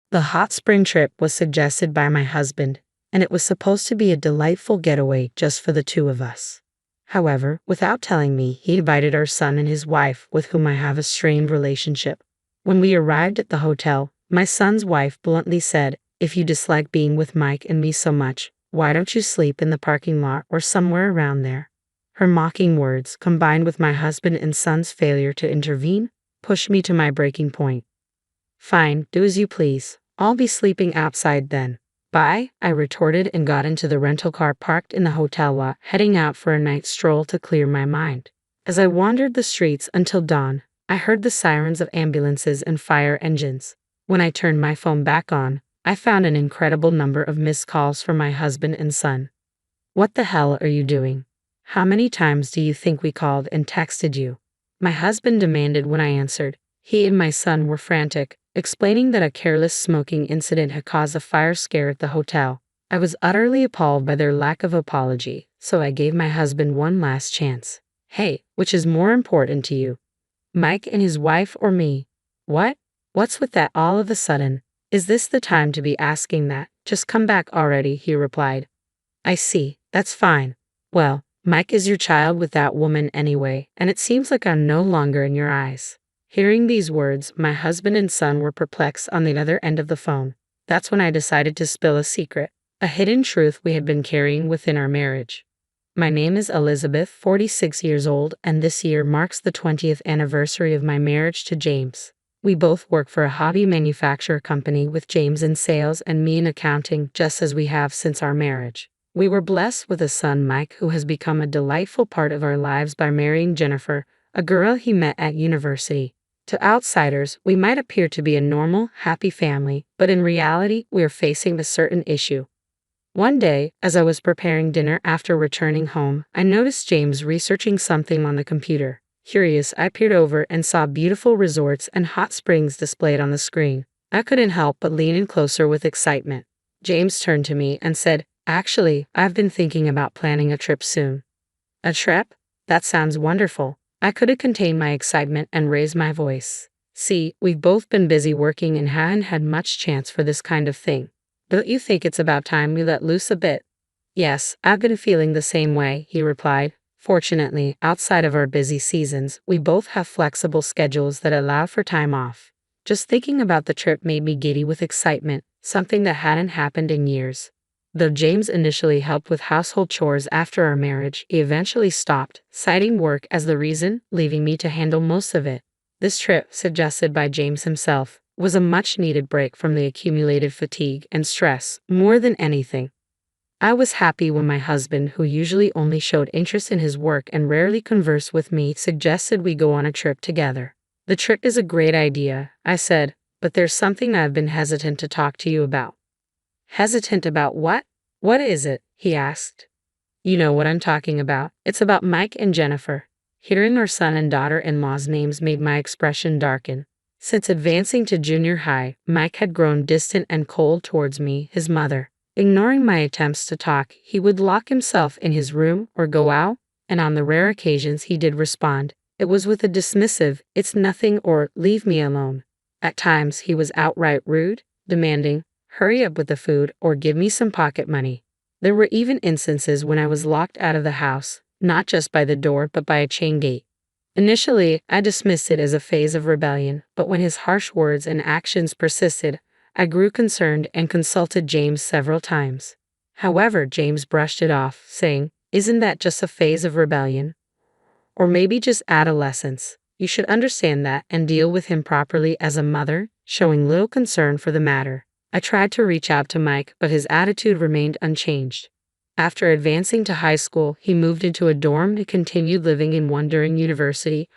The hot spring trip was suggested by my husband, and it was supposed to be a delightful getaway just for the two of us. However, without telling me, he invited our son and his wife, with whom I have a strained relationship. When we arrived at the hotel, my son's wife bluntly said, "If you dislike being with Mike and me so much, why don't you sleep in the parking lot or somewhere around there?" Her mocking words, combined with my husband and son's failure to intervene, pushed me to my breaking point. "Fine, do as you please. I'll be sleeping outside then." "Bye," I retorted and got into the rental car parked in the hotel lot, heading out for a night stroll to clear my mind. As I wandered the streets until dawn, I heard the sirens of ambulances and fire engines. When I turned my phone back on, I found an incredible number of missed calls from my husband and son. "What the hell are you doing? How many times do you think we called and texted you?" my husband demanded when I answered. He and my son were frantic, explaining that a careless smoking incident had caused a fire scare at the hotel. I was utterly appalled by their lack of apology, so I gave my husband one last chance. "Hey, which is more important to you? Mike and his wife or me?" "What? What's with that all of a sudden? Is this the time to be asking that? Just come back already," he replied. "I see, that's fine. Well, Mike is your child with that woman anyway, and it seems like I'm no longer in your eyes." Hearing these words, my husband and son were perplexed on the other end of the phone. That's when I decided to spill a secret, a hidden truth we had been carrying within our marriage. My name is Elizabeth, 46 years old, and this year marks the 20th anniversary of my marriage to James. We both work for a hobby manufacturer company, with James in sales and me in accounting, just as we have since our marriage. We were blessed with a son, Mike, who has become a delightful part of our lives by marrying Jennifer, a girl he met at university. To outsiders, we might appear to be a normal, happy family, but in reality, we are facing a certain issue. One day, as I was preparing dinner after returning home, I noticed James researching something on the computer. Curious, I peered over and saw beautiful resorts and hot springs displayed on the screen. I couldn't help but lean in closer with excitement. James turned to me and said, "Actually, I've been thinking about planning a trip soon." "A trip? That sounds wonderful." I couldn't contain my excitement and raised my voice. "See, we've both been busy working and haven't had much chance for this kind of thing. Don't you think it's about time we let loose a bit?" "Yes, I've been feeling the same way," he replied. Fortunately, outside of our busy seasons, we both have flexible schedules that allow for time off. Just thinking about the trip made me giddy with excitement, something that hadn't happened in years. Though James initially helped with household chores after our marriage, he eventually stopped, citing work as the reason, leaving me to handle most of it. This trip, suggested by James himself, was a much-needed break from the accumulated fatigue and stress, more than anything. I was happy when my husband, who usually only showed interest in his work and rarely conversed with me, suggested we go on a trip together. "The trip is a great idea," I said, "but there's something I've been hesitant to talk to you about." "Hesitant about what? What is it?" he asked. "You know what I'm talking about. It's about Mike and Jennifer." Hearing our son and daughter-in-law's names made my expression darken. Since advancing to junior high, Mike had grown distant and cold towards me, his mother. Ignoring my attempts to talk, he would lock himself in his room or go out, and on the rare occasions he did respond, it was with a dismissive, "It's nothing," or "Leave me alone." At times he was outright rude, demanding, "Hurry up with the food," or "Give me some pocket money." There were even instances when I was locked out of the house, not just by the door but by a chain gate. Initially, I dismissed it as a phase of rebellion, but when his harsh words and actions persisted, I grew concerned and consulted James several times. However, James brushed it off, saying, "Isn't that just a phase of rebellion? Or maybe just adolescence? You should understand that and deal with him properly as a mother," showing little concern for the matter. I tried to reach out to Mike, but his attitude remained unchanged. After advancing to high school, he moved into a dorm and continued living in one during university,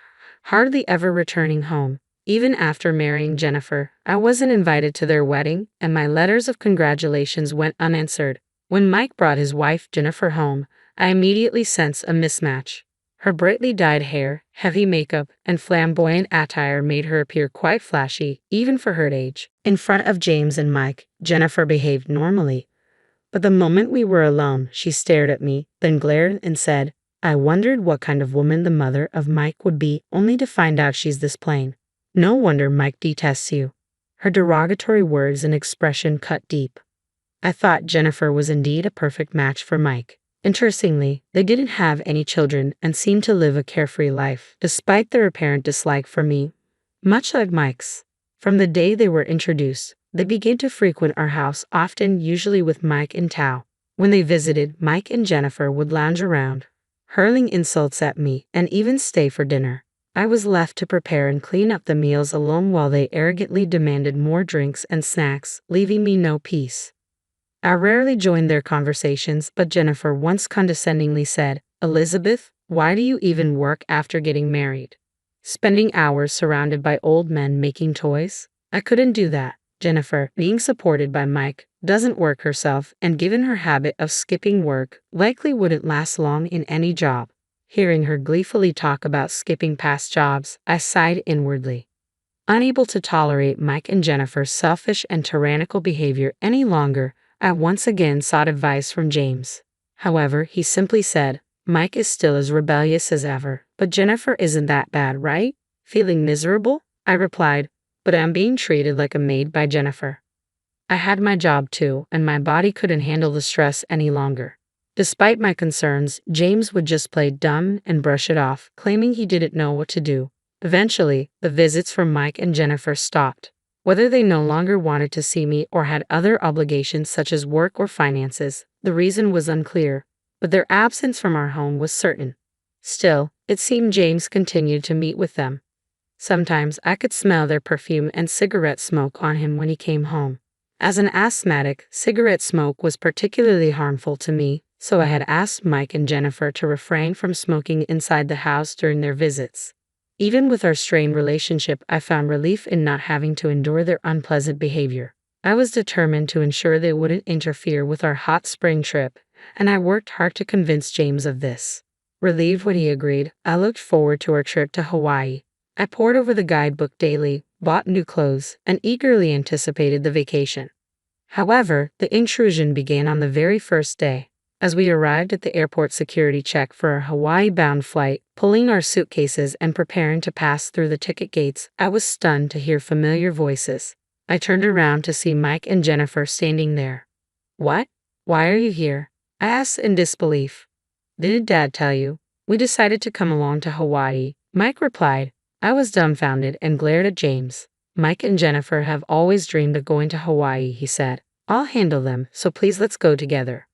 hardly ever returning home. Even after marrying Jennifer, I wasn't invited to their wedding, and my letters of congratulations went unanswered. When Mike brought his wife Jennifer home, I immediately sensed a mismatch. Her brightly dyed hair, heavy makeup, and flamboyant attire made her appear quite flashy, even for her age. In front of James and Mike, Jennifer behaved normally. But the moment we were alone, she stared at me, then glared and said, "I wondered what kind of woman the mother of Mike would be, only to find out she's this plain. No wonder Mike detests you." Her derogatory words and expression cut deep. I thought Jennifer was indeed a perfect match for Mike. Interestingly, they didn't have any children and seemed to live a carefree life, despite their apparent dislike for me. Much like Mike's. From the day they were introduced, they began to frequent our house often, usually with Mike in tow. When they visited, Mike and Jennifer would lounge around, hurling insults at me, and even stay for dinner. I was left to prepare and clean up the meals alone while they arrogantly demanded more drinks and snacks, leaving me no peace. I rarely joined their conversations, but Jennifer once condescendingly said, "Elizabeth, why do you even work after getting married? Spending hours surrounded by old men making toys?" I couldn't do that. Jennifer, being supported by Mike, doesn't work herself, and given her habit of skipping work, likely wouldn't last long in any job. Hearing her gleefully talk about skipping past jobs, I sighed inwardly. Unable to tolerate Mike and Jennifer's selfish and tyrannical behavior any longer, I once again sought advice from James. However, he simply said, "Mike is still as rebellious as ever, but Jennifer isn't that bad, right?" Feeling miserable, I replied, "But I'm being treated like a maid by Jennifer." I had my job too, and my body couldn't handle the stress any longer. Despite my concerns, James would just play dumb and brush it off, claiming he didn't know what to do. Eventually, the visits from Mike and Jennifer stopped. Whether they no longer wanted to see me or had other obligations such as work or finances, the reason was unclear, but their absence from our home was certain. Still, it seemed James continued to meet with them. Sometimes I could smell their perfume and cigarette smoke on him when he came home. As an asthmatic, cigarette smoke was particularly harmful to me, so I had asked Mike and Jennifer to refrain from smoking inside the house during their visits. Even with our strained relationship, I found relief in not having to endure their unpleasant behavior. I was determined to ensure they wouldn't interfere with our hot spring trip, and I worked hard to convince James of this. Relieved when he agreed, I looked forward to our trip to Hawaii. I pored over the guidebook daily, bought new clothes, and eagerly anticipated the vacation. However, the intrusion began on the very first day. As we arrived at the airport security check for our Hawaii-bound flight, pulling our suitcases and preparing to pass through the ticket gates, I was stunned to hear familiar voices. I turned around to see Mike and Jennifer standing there. "What? Why are you here?" I asked in disbelief. "Didn't Dad tell you? We decided to come along to Hawaii," Mike replied. I was dumbfounded and glared at James. "Mike and Jennifer have always dreamed of going to Hawaii," he said. "I'll handle them, so please let's go together."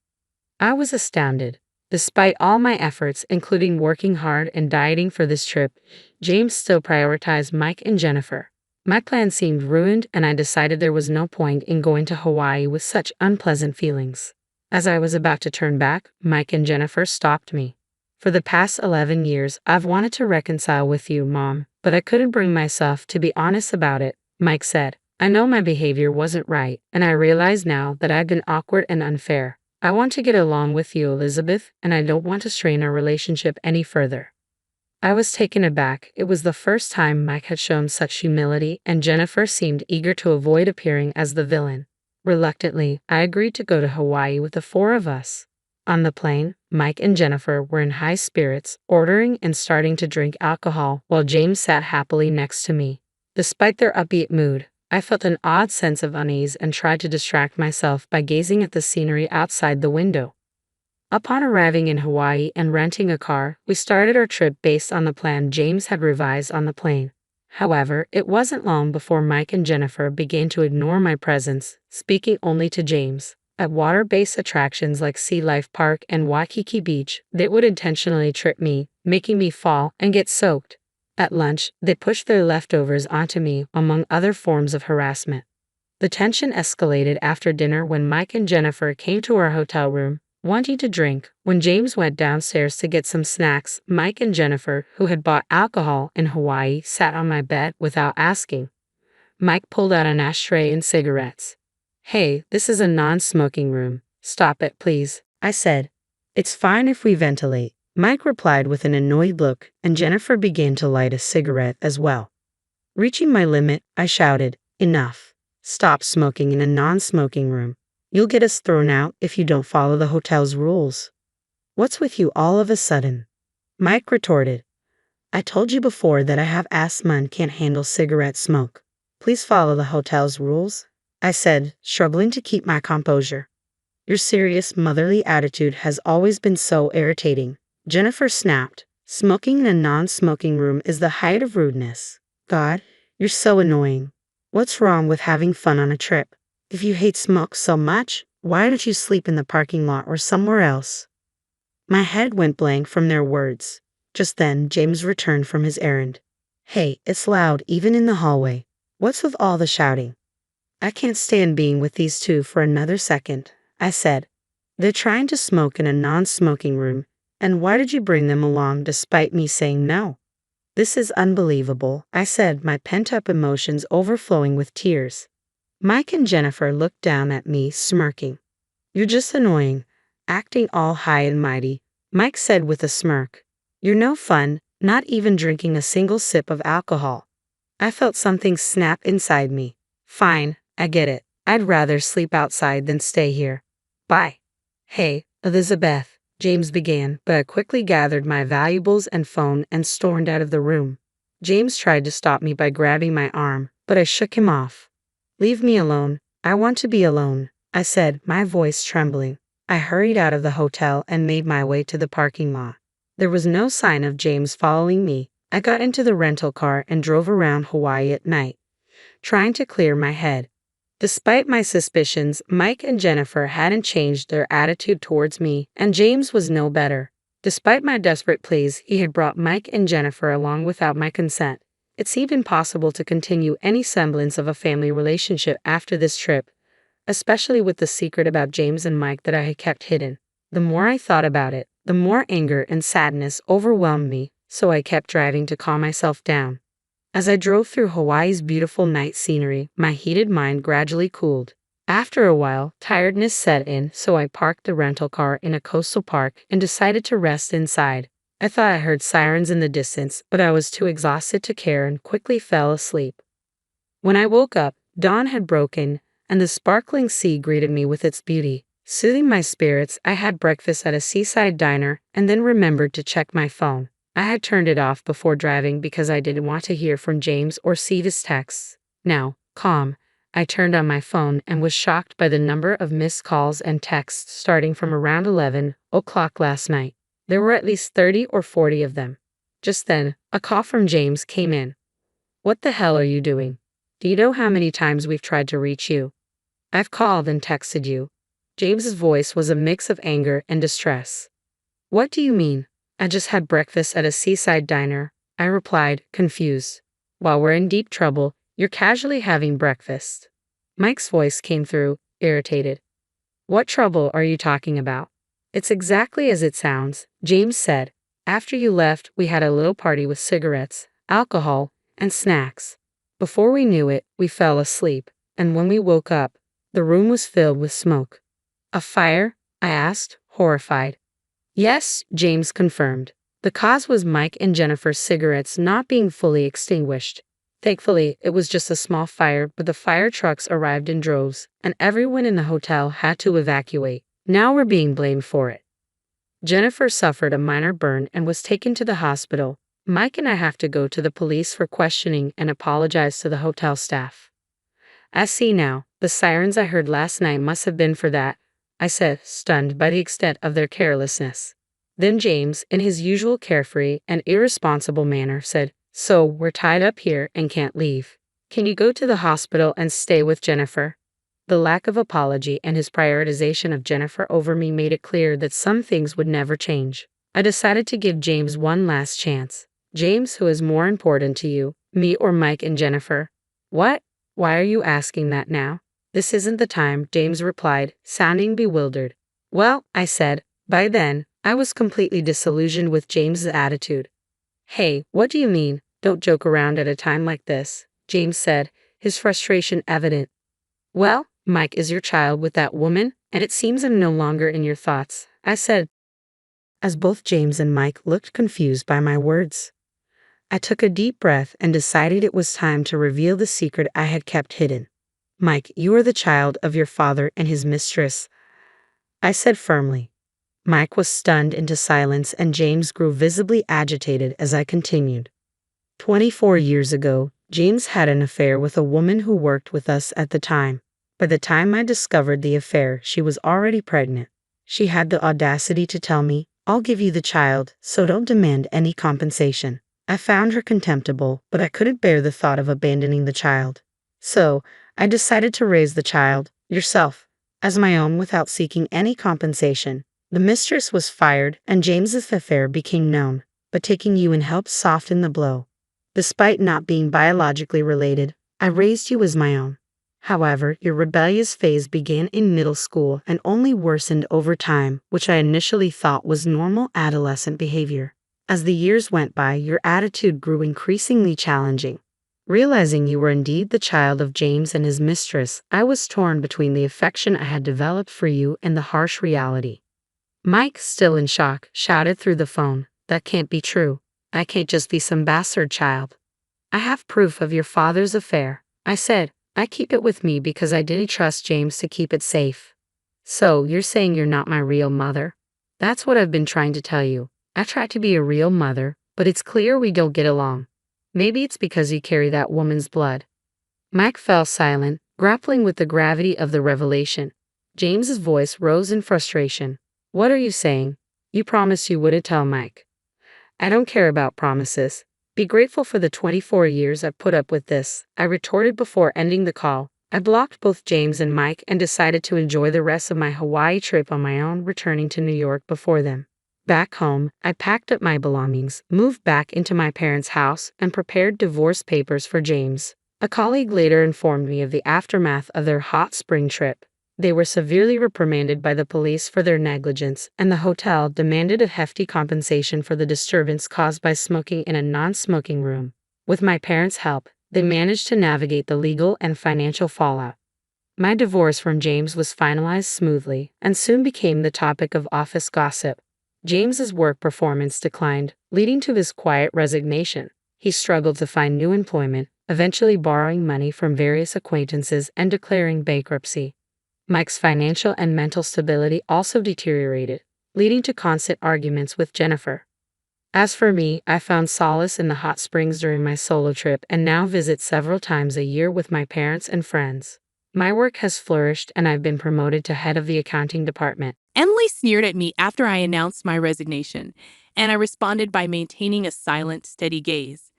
I was astounded. Despite all my efforts, including working hard and dieting for this trip, James still prioritized Mike and Jennifer. My plan seemed ruined, and I decided there was no point in going to Hawaii with such unpleasant feelings. As I was about to turn back, Mike and Jennifer stopped me. "For the past 11 years, I've wanted to reconcile with you, Mom, but I couldn't bring myself to be honest about it," Mike said. "I know my behavior wasn't right, and I realize now that I've been awkward and unfair. I want to get along with you, Elizabeth, and I don't want to strain our relationship any further." I was taken aback. It was the first time Mike had shown such humility, and Jennifer seemed eager to avoid appearing as the villain. Reluctantly, I agreed to go to Hawaii with the four of us. On the plane, Mike and Jennifer were in high spirits, ordering and starting to drink alcohol, while James sat happily next to me. Despite their upbeat mood, I felt an odd sense of unease and tried to distract myself by gazing at the scenery outside the window. Upon arriving in Hawaii and renting a car, we started our trip based on the plan James had revised on the plane. However, it wasn't long before Mike and Jennifer began to ignore my presence, speaking only to James. At water-based attractions like Sea Life Park and Waikiki Beach, they would intentionally trip me, making me fall and get soaked. At lunch, they pushed their leftovers onto me, among other forms of harassment. The tension escalated after dinner when Mike and Jennifer came to our hotel room, wanting to drink. When James went downstairs to get some snacks, Mike and Jennifer, who had bought alcohol in Hawaii, sat on my bed without asking. Mike pulled out an ashtray and cigarettes. "Hey, this is a non-smoking room. Stop it, please," I said. "It's fine if we ventilate," Mike replied with an annoyed look, and Jennifer began to light a cigarette as well. Reaching my limit, I shouted, "Enough. Stop smoking in a non-smoking room. You'll get us thrown out if you don't follow the hotel's rules." "What's with you all of a sudden?" Mike retorted. "I told you before that I have asthma and can't handle cigarette smoke." Please follow the hotel's rules, I said, struggling to keep my composure. Your serious motherly attitude has always been so irritating, Jennifer snapped. Smoking in a non-smoking room is the height of rudeness. God, you're so annoying. What's wrong with having fun on a trip? If you hate smoke so much, why don't you sleep in the parking lot or somewhere else? My head went blank from their words. Just then, James returned from his errand. Hey, it's loud even in the hallway. What's with all the shouting? I can't stand being with these two for another second, I said. They're trying to smoke in a non-smoking room, and why did you bring them along despite me saying no? This is unbelievable, I said, my pent-up emotions overflowing with tears. Mike and Jennifer looked down at me, smirking. You're just annoying, acting all high and mighty, Mike said with a smirk. You're no fun, not even drinking a single sip of alcohol. I felt something snap inside me. Fine, I get it. I'd rather sleep outside than stay here. Bye. Hey, Elizabeth, James began, but I quickly gathered my valuables and phone and stormed out of the room. James tried to stop me by grabbing my arm, but I shook him off. Leave me alone. I want to be alone, I said, my voice trembling. I hurried out of the hotel and made my way to the parking lot. There was no sign of James following me. I got into the rental car and drove around Hawaii at night, trying to clear my head. Despite my suspicions, Mike and Jennifer hadn't changed their attitude towards me, and James was no better. Despite my desperate pleas, he had brought Mike and Jennifer along without my consent. It's even possible to continue any semblance of a family relationship after this trip, especially with the secret about James and Mike that I had kept hidden. The more I thought about it, the more anger and sadness overwhelmed me, so I kept driving to calm myself down. As I drove through Hawaii's beautiful night scenery, my heated mind gradually cooled. After a while, tiredness set in, so I parked the rental car in a coastal park and decided to rest inside. I thought I heard sirens in the distance, but I was too exhausted to care and quickly fell asleep. When I woke up, dawn had broken, and the sparkling sea greeted me with its beauty. Soothing my spirits, I had breakfast at a seaside diner and then remembered to check my phone. I had turned it off before driving because I didn't want to hear from James or see his texts. Now, calm, I turned on my phone and was shocked by the number of missed calls and texts starting from around 11 o'clock last night. There were at least 30 or 40 of them. Just then, a call from James came in. What the hell are you doing? Do you know how many times we've tried to reach you? I've called and texted you. James's voice was a mix of anger and distress. What do you mean? I just had breakfast at a seaside diner, I replied, confused. While we're in deep trouble, you're casually having breakfast. Mike's voice came through, irritated. What trouble are you talking about? It's exactly as it sounds, James said. After you left, we had a little party with cigarettes, alcohol, and snacks. Before we knew it, we fell asleep, and when we woke up, the room was filled with smoke. A fire? I asked, horrified. Yes, James confirmed. The cause was Mike and Jennifer's cigarettes not being fully extinguished. Thankfully, it was just a small fire, but the fire trucks arrived in droves, and everyone in the hotel had to evacuate. Now we're being blamed for it. Jennifer suffered a minor burn and was taken to the hospital. Mike and I have to go to the police for questioning and apologize to the hotel staff. I see now, the sirens I heard last night must have been for that, I said, stunned by the extent of their carelessness. Then James, in his usual carefree and irresponsible manner, said, So, we're tied up here and can't leave. Can you go to the hospital and stay with Jennifer? The lack of apology and his prioritization of Jennifer over me made it clear that some things would never change. I decided to give James one last chance. James, who is more important to you, me or Mike and Jennifer? What? Why are you asking that now? This isn't the time, James replied, sounding bewildered. Well, I said, by then, I was completely disillusioned with James's attitude. Hey, what do you mean? Don't joke around at a time like this, James said, his frustration evident. Well, Mike is your child with that woman, and it seems I'm no longer in your thoughts, I said, as both James and Mike looked confused by my words. I took a deep breath and decided it was time to reveal the secret I had kept hidden. Mike, you are the child of your father and his mistress, I said firmly. Mike was stunned into silence and James grew visibly agitated as I continued. 24 years ago, James had an affair with a woman who worked with us at the time. By the time I discovered the affair, she was already pregnant. She had the audacity to tell me, "I'll give you the child, so don't demand any compensation." I found her contemptible, but I couldn't bear the thought of abandoning the child. So, I decided to raise the child, yourself, as my own without seeking any compensation. The mistress was fired, and James's affair became known, but taking you in helped soften the blow. Despite not being biologically related, I raised you as my own. However, your rebellious phase began in middle school and only worsened over time, which I initially thought was normal adolescent behavior. As the years went by, your attitude grew increasingly challenging. Realizing you were indeed the child of James and his mistress, I was torn between the affection I had developed for you and the harsh reality. Mike, still in shock, shouted through the phone, "That can't be true. I can't just be some bastard child. I have proof of your father's affair." I said, "I keep it with me because I didn't trust James to keep it safe." "So, you're saying you're not my real mother?" "That's what I've been trying to tell you. I try to be a real mother, but it's clear we don't get along. Maybe it's because you carry that woman's blood." Mike fell silent, grappling with the gravity of the revelation. James's voice rose in frustration. "What are you saying? You promised you wouldn't tell Mike." "I don't care about promises. Be grateful for the 24 years I've put up with this," I retorted before ending the call. I blocked both James and Mike and decided to enjoy the rest of my Hawaii trip on my own, returning to New York before them. Back home, I packed up my belongings, moved back into my parents' house, and prepared divorce papers for James. A colleague later informed me of the aftermath of their hot spring trip. They were severely reprimanded by the police for their negligence, and the hotel demanded a hefty compensation for the disturbance caused by smoking in a non-smoking room. With my parents' help, they managed to navigate the legal and financial fallout. My divorce from James was finalized smoothly and soon became the topic of office gossip. James's work performance declined, leading to his quiet resignation. He struggled to find new employment, eventually borrowing money from various acquaintances and declaring bankruptcy. Mike's financial and mental stability also deteriorated, leading to constant arguments with Jennifer. As for me, I found solace in the hot springs during my solo trip and now visit several times a year with my parents and friends. My work has flourished and I've been promoted to head of the accounting department. Emily sneered at me after I announced my resignation, and I responded by maintaining a silent, steady gaze.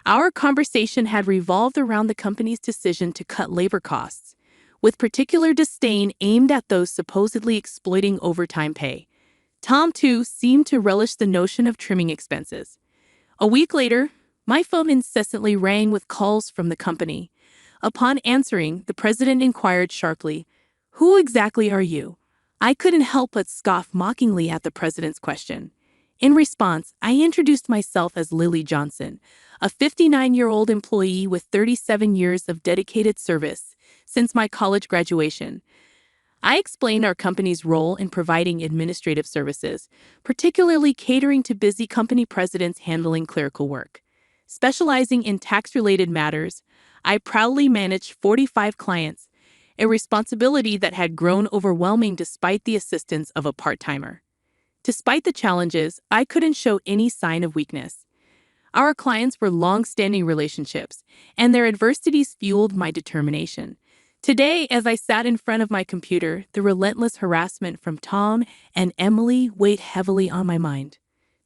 Our conversation had revolved around the company's decision to cut labor costs, with particular disdain aimed at those supposedly exploiting overtime pay. Tom, too, seemed to relish the notion of trimming expenses. A week later, my phone incessantly rang with calls from the company. Upon answering, the president inquired sharply, "Who exactly are you?" I couldn't help but scoff mockingly at the president's question. In response, I introduced myself as Lily Johnson, a 59-year-old employee with 37 years of dedicated service since my college graduation. I explained our company's role in providing administrative services, particularly catering to busy company presidents handling clerical work. Specializing in tax-related matters, I proudly managed 45 clients, a responsibility that had grown overwhelming despite the assistance of a part-timer. Despite the challenges, I couldn't show any sign of weakness. Our clients were long-standing relationships, and their adversities fueled my determination. Today, as I sat in front of my computer, the relentless harassment from Tom and Emily weighed heavily on my mind.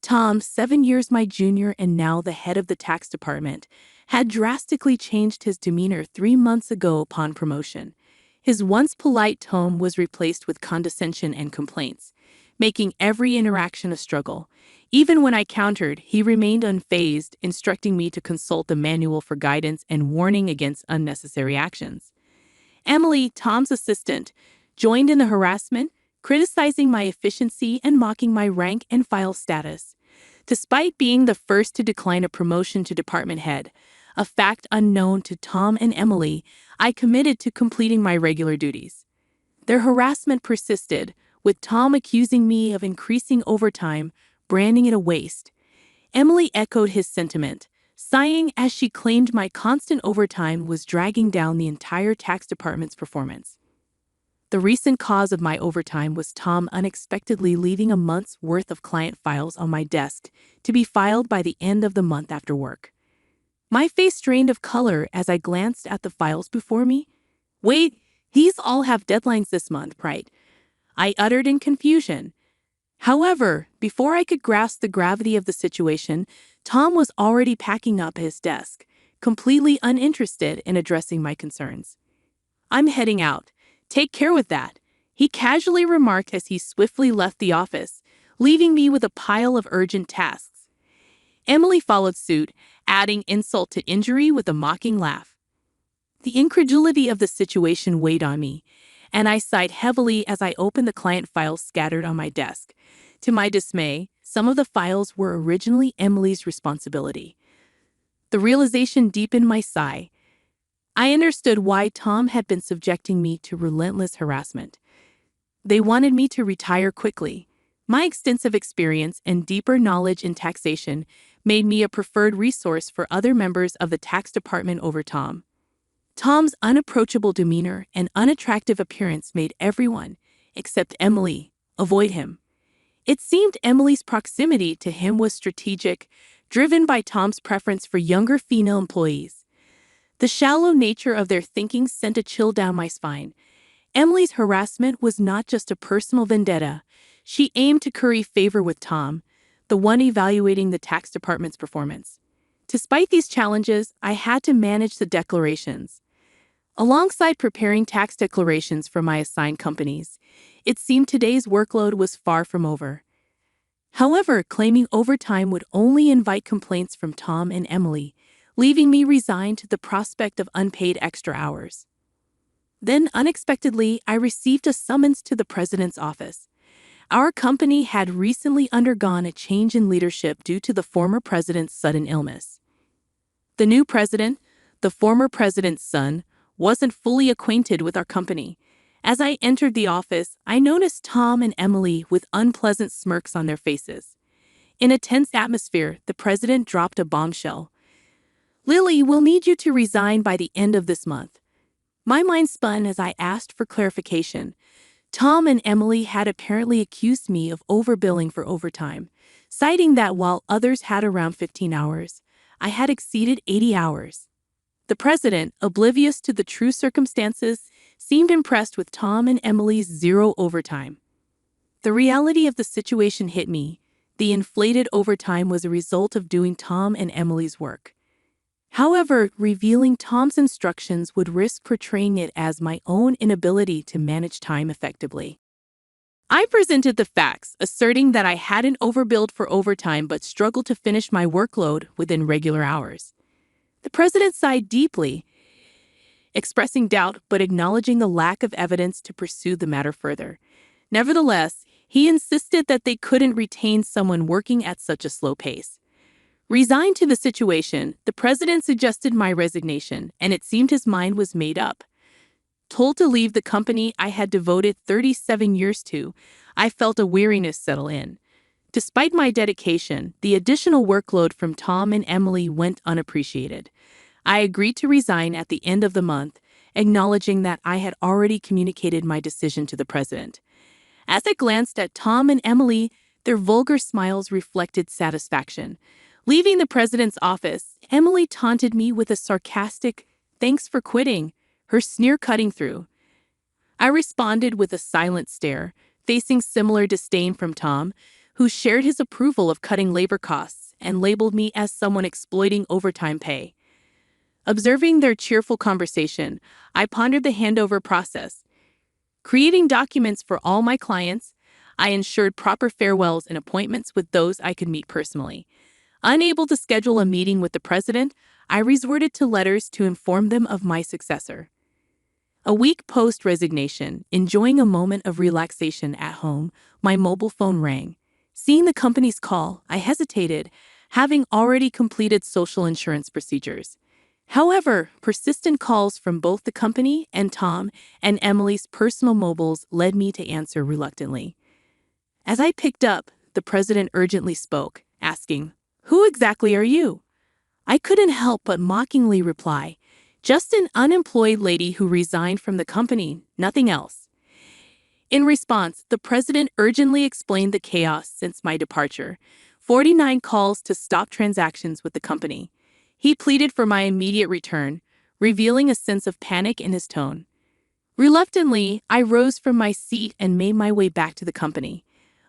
Tom, 7 years my junior and now the head of the tax department, had drastically changed his demeanor 3 months ago upon promotion. His once polite tone was replaced with condescension and complaints, making every interaction a struggle. Even when I countered, he remained unfazed, instructing me to consult the manual for guidance and warning against unnecessary actions. Emily, Tom's assistant, joined in the harassment, criticizing my efficiency and mocking my rank and file status. Despite being the first to decline a promotion to department head, a fact unknown to Tom and Emily, I committed to completing my regular duties. Their harassment persisted, with Tom accusing me of increasing overtime, branding it a waste. Emily echoed his sentiment, sighing as she claimed my constant overtime was dragging down the entire tax department's performance. The recent cause of my overtime was Tom unexpectedly leaving a month's worth of client files on my desk to be filed by the end of the month after work. My face drained of color as I glanced at the files before me. Wait, these all have deadlines this month, right? I uttered in confusion. However, before I could grasp the gravity of the situation, Tom was already packing up his desk, completely uninterested in addressing my concerns. I'm heading out. Take care with that, he casually remarked as he swiftly left the office, leaving me with a pile of urgent tasks. Emily followed suit, adding insult to injury with a mocking laugh. The incredulity of the situation weighed on me, and I sighed heavily as I opened the client files scattered on my desk. To my dismay, some of the files were originally Emily's responsibility. The realization deepened my sigh. I understood why Tom had been subjecting me to relentless harassment. They wanted me to retire quickly. My extensive experience and deeper knowledge in taxation made me a preferred resource for other members of the tax department over Tom. Tom's unapproachable demeanor and unattractive appearance made everyone, except Emily, avoid him. It seemed Emily's proximity to him was strategic, driven by Tom's preference for younger female employees. The shallow nature of their thinking sent a chill down my spine. Emily's harassment was not just a personal vendetta. She aimed to curry favor with Tom, the one evaluating the tax department's performance. Despite these challenges, I had to manage the declarations. Alongside preparing tax declarations for my assigned companies, it seemed today's workload was far from over. However, claiming overtime would only invite complaints from Tom and Emily, leaving me resigned to the prospect of unpaid extra hours. Then, unexpectedly, I received a summons to the president's office. Our company had recently undergone a change in leadership due to the former president's sudden illness. The new president, the former president's son, wasn't fully acquainted with our company. As I entered the office, I noticed Tom and Emily with unpleasant smirks on their faces. In a tense atmosphere, the president dropped a bombshell. "Lily, we'll need you to resign by the end of this month." My mind spun as I asked for clarification. Tom and Emily had apparently accused me of overbilling for overtime, citing that while others had around 15 hours, I had exceeded 80 hours. The president, oblivious to the true circumstances, seemed impressed with Tom and Emily's zero overtime. The reality of the situation hit me. The inflated overtime was a result of doing Tom and Emily's work. However, revealing Tom's instructions would risk portraying it as my own inability to manage time effectively. I presented the facts, asserting that I hadn't overbilled for overtime but struggled to finish my workload within regular hours. The president sighed deeply, expressing doubt but acknowledging the lack of evidence to pursue the matter further. Nevertheless, he insisted that they couldn't retain someone working at such a slow pace. Resigned to the situation, the president suggested my resignation, and it seemed his mind was made up. Told to leave the company I had devoted 37 years to, I felt a weariness settle in. Despite my dedication, the additional workload from Tom and Emily went unappreciated. I agreed to resign at the end of the month, acknowledging that I had already communicated my decision to the president. As I glanced at Tom and Emily, their vulgar smiles reflected satisfaction. Leaving the president's office, Emily taunted me with a sarcastic, "Thanks for quitting," her sneer cutting through. I responded with a silent stare, facing similar disdain from Tom, who shared his approval of cutting labor costs and labeled me as someone exploiting overtime pay. Observing their cheerful conversation, I pondered the handover process. Creating documents for all my clients, I ensured proper farewells and appointments with those I could meet personally. Unable to schedule a meeting with the president, I resorted to letters to inform them of my successor. A week post-resignation, enjoying a moment of relaxation at home, my mobile phone rang. Seeing the company's call, I hesitated, having already completed social insurance procedures. However, persistent calls from both the company and Tom and Emily's personal mobiles led me to answer reluctantly. As I picked up, the president urgently spoke, asking, "Who exactly are you?" I couldn't help but mockingly reply, "Just an unemployed lady who resigned from the company, nothing else." In response, the president urgently explained the chaos since my departure, 49 calls to stop transactions with the company. He pleaded for my immediate return, revealing a sense of panic in his tone. Reluctantly, I rose from my seat and made my way back to the company.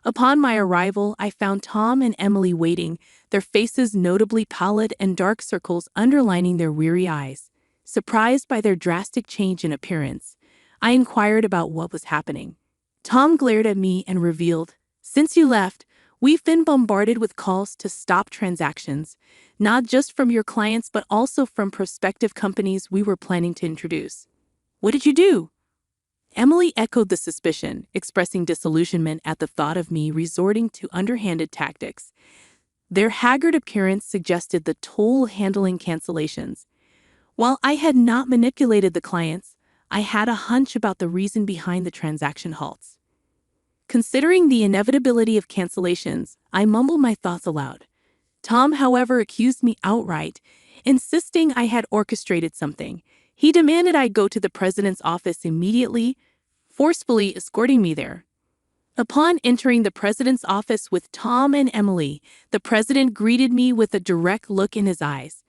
Upon my arrival, I found Tom and Emily waiting, their faces notably pallid and dark circles underlining their weary eyes. Surprised by their drastic change in appearance, I inquired about what was happening. Tom glared at me and revealed, "Since you left, we've been bombarded with calls to stop transactions, not just from your clients but also from prospective companies we were planning to introduce." "What did you do?" Emily echoed the suspicion, expressing disillusionment at the thought of me resorting to underhanded tactics. Their haggard appearance suggested the toll handling cancellations. While I had not manipulated the clients, I had a hunch about the reason behind the transaction halts. Considering the inevitability of cancellations, I mumbled my thoughts aloud. Tom, however, accused me outright, insisting I had orchestrated something. He demanded I go to the president's office immediately, forcefully escorting me there. Upon entering the president's office with Tom and Emily, the president greeted me with a direct look in his eyes.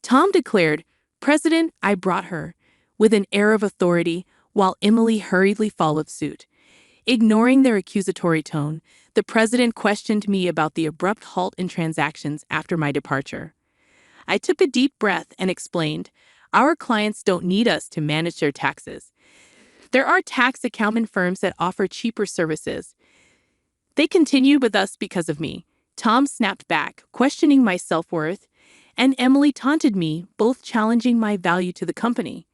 Tom declared, "President, I brought her," with an air of authority, while Emily hurriedly followed suit. Ignoring their accusatory tone, the president questioned me about the abrupt halt in transactions after my departure. I took a deep breath and explained, "Our clients don't need us to manage their taxes. There are tax accounting firms that offer cheaper services. They continued with us because of me." Tom snapped back, questioning my self-worth, and Emily taunted me, both challenging my value to the company.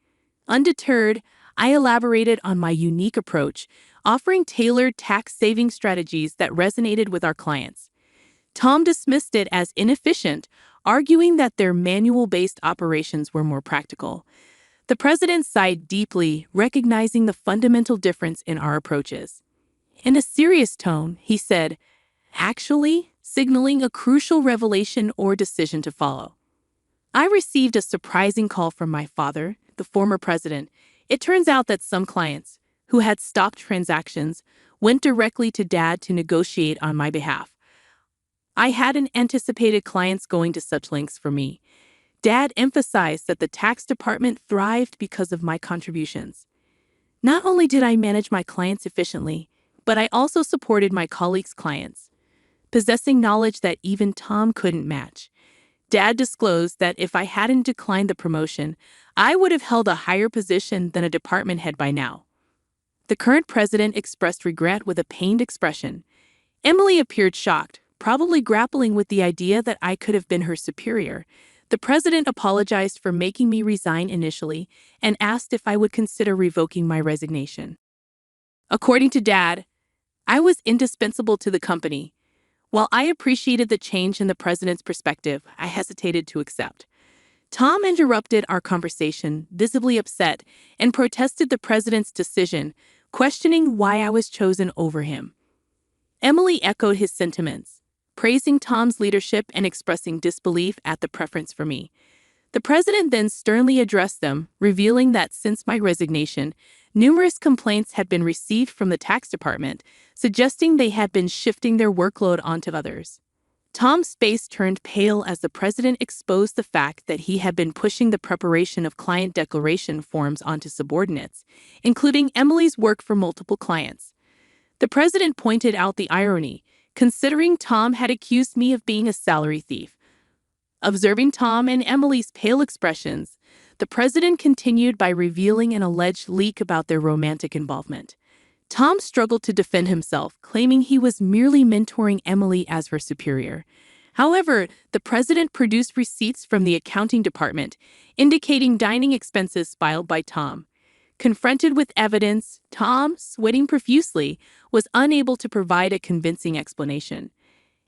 Undeterred, I elaborated on my unique approach, offering tailored tax-saving strategies that resonated with our clients. Tom dismissed it as inefficient, arguing that their manual-based operations were more practical. The president sighed deeply, recognizing the fundamental difference in our approaches. In a serious tone, he said, "Actually," signaling a crucial revelation or decision to follow. I received a surprising call from my father, the former president. It turns out that some clients, who had stopped transactions, went directly to Dad to negotiate on my behalf. I hadn't anticipated clients going to such lengths for me. Dad emphasized that the tax department thrived because of my contributions. Not only did I manage my clients efficiently, but I also supported my colleagues' clients, possessing knowledge that even Tom couldn't match. Dad disclosed that if I hadn't declined the promotion, I would have held a higher position than a department head by now. The current president expressed regret with a pained expression. Emily appeared shocked, probably grappling with the idea that I could have been her superior. The president apologized for making me resign initially and asked if I would consider revoking my resignation. According to Dad, I was indispensable to the company. While I appreciated the change in the president's perspective, I hesitated to accept. Tom interrupted our conversation, visibly upset, and protested the president's decision, questioning why I was chosen over him. Emily echoed his sentiments, praising Tom's leadership and expressing disbelief at the preference for me. The president then sternly addressed them, revealing that since my resignation, numerous complaints had been received from the tax department, suggesting they had been shifting their workload onto others. Tom's face turned pale as the president exposed the fact that he had been pushing the preparation of client declaration forms onto subordinates, including Emily's work for multiple clients. The president pointed out the irony, considering Tom had accused me of being a salary thief. Observing Tom and Emily's pale expressions, the president continued by revealing an alleged leak about their romantic involvement. Tom struggled to defend himself, claiming he was merely mentoring Emily as her superior. However, the president produced receipts from the accounting department, indicating dining expenses filed by Tom. Confronted with evidence, Tom, sweating profusely, was unable to provide a convincing explanation.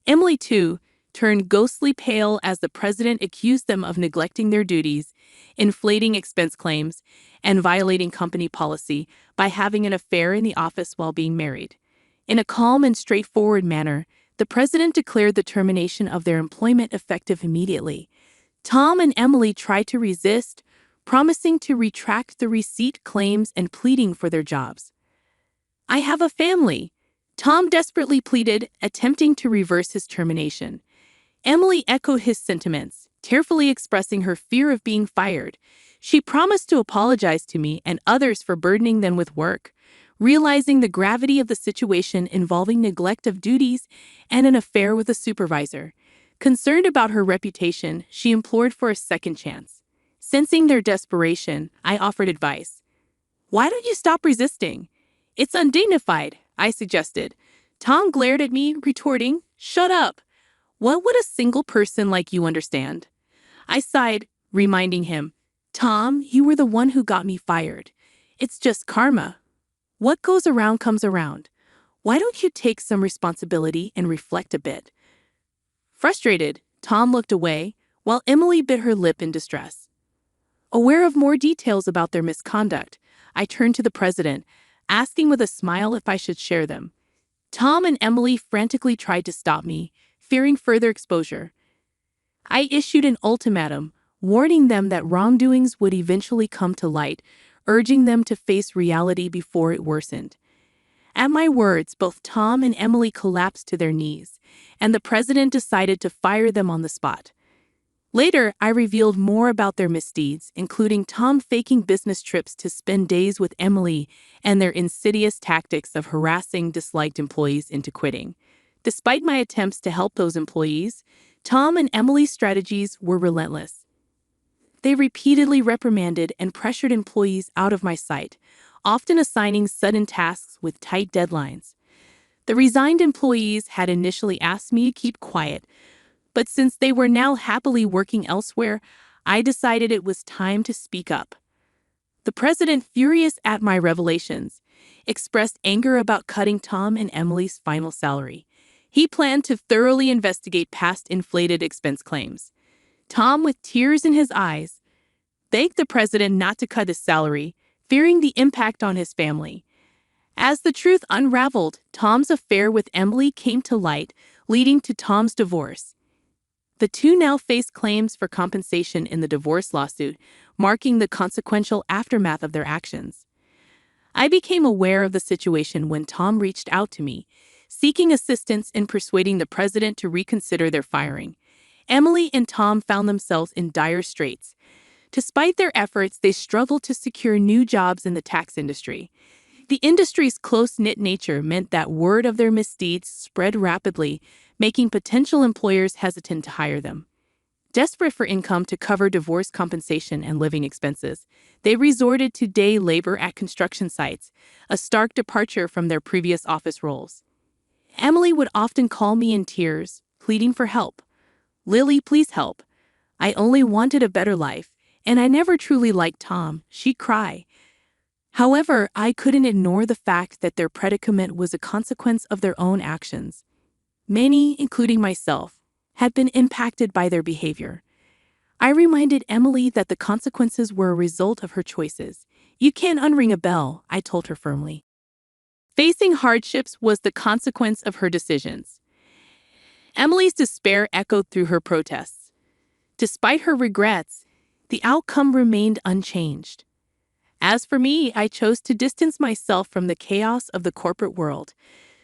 Emily, too, turned ghostly pale as the president accused them of neglecting their duties, inflating expense claims, and violating company policy by having an affair in the office while being married. In a calm and straightforward manner, the president declared the termination of their employment effective immediately. Tom and Emily tried to resist, promising to retract the receipt claims and pleading for their jobs. "I have a family," Tom desperately pleaded, attempting to reverse his termination. Emily echoed his sentiments, tearfully expressing her fear of being fired. She promised to apologize to me and others for burdening them with work. Realizing the gravity of the situation involving neglect of duties and an affair with a supervisor, concerned about her reputation, she implored for a second chance. Sensing their desperation, I offered advice. "Why don't you stop resisting? It's undignified," I suggested. Tom glared at me, retorting, "Shut up. What would a single person like you understand?" I sighed, reminding him, "Tom, you were the one who got me fired. It's just karma. What goes around comes around. Why don't you take some responsibility and reflect a bit?" Frustrated, Tom looked away, while Emily bit her lip in distress. Aware of more details about their misconduct, I turned to the president, asking with a smile if I should share them. Tom and Emily frantically tried to stop me, fearing further exposure. I issued an ultimatum, warning them that wrongdoings would eventually come to light, urging them to face reality before it worsened. At my words, both Tom and Emily collapsed to their knees, and the president decided to fire them on the spot. Later, I revealed more about their misdeeds, including Tom faking business trips to spend days with Emily and their insidious tactics of harassing disliked employees into quitting. Despite my attempts to help those employees, Tom and Emily's strategies were relentless. They repeatedly reprimanded and pressured employees out of my sight, often assigning sudden tasks with tight deadlines. The resigned employees had initially asked me to keep quiet, but since they were now happily working elsewhere, I decided it was time to speak up. The president, furious at my revelations, expressed anger about cutting Tom and Emily's final salary. He planned to thoroughly investigate past inflated expense claims. Tom, with tears in his eyes, begged the president not to cut his salary, fearing the impact on his family. As the truth unraveled, Tom's affair with Emily came to light, leading to Tom's divorce. The two now face claims for compensation in the divorce lawsuit, marking the consequential aftermath of their actions. I became aware of the situation when Tom reached out to me, seeking assistance in persuading the president to reconsider their firing. Emily and Tom found themselves in dire straits. Despite their efforts, they struggled to secure new jobs in the tax industry. The industry's close-knit nature meant that word of their misdeeds spread rapidly, making potential employers hesitant to hire them. Desperate for income to cover divorce compensation and living expenses, they resorted to day labor at construction sites, a stark departure from their previous office roles. Emily would often call me in tears, pleading for help. "Lily, please help. I only wanted a better life, and I never truly liked Tom," she'd cry. However, I couldn't ignore the fact that their predicament was a consequence of their own actions. Many, including myself, had been impacted by their behavior. I reminded Emily that the consequences were a result of her choices. "You can't unring a bell," I told her firmly. Facing hardships was the consequence of her decisions. Emily's despair echoed through her protests. Despite her regrets, the outcome remained unchanged. As for me, I chose to distance myself from the chaos of the corporate world.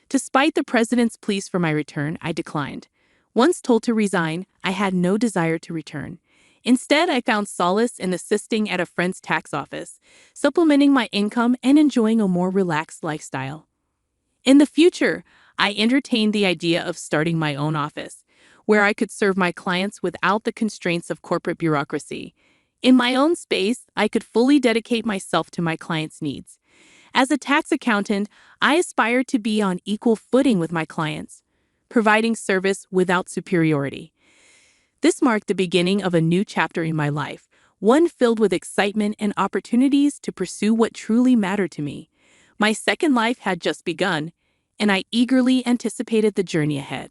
Despite the president's pleas for my return, I declined. Once told to resign, I had no desire to return. Instead, I found solace in assisting at a friend's tax office, supplementing my income and enjoying a more relaxed lifestyle. In the future, I entertained the idea of starting my own office, where I could serve my clients without the constraints of corporate bureaucracy. In my own space, I could fully dedicate myself to my clients' needs. As a tax accountant, I aspired to be on equal footing with my clients, providing service without superiority. This marked the beginning of a new chapter in my life, one filled with excitement and opportunities to pursue what truly mattered to me. My second life had just begun, and I eagerly anticipated the journey ahead.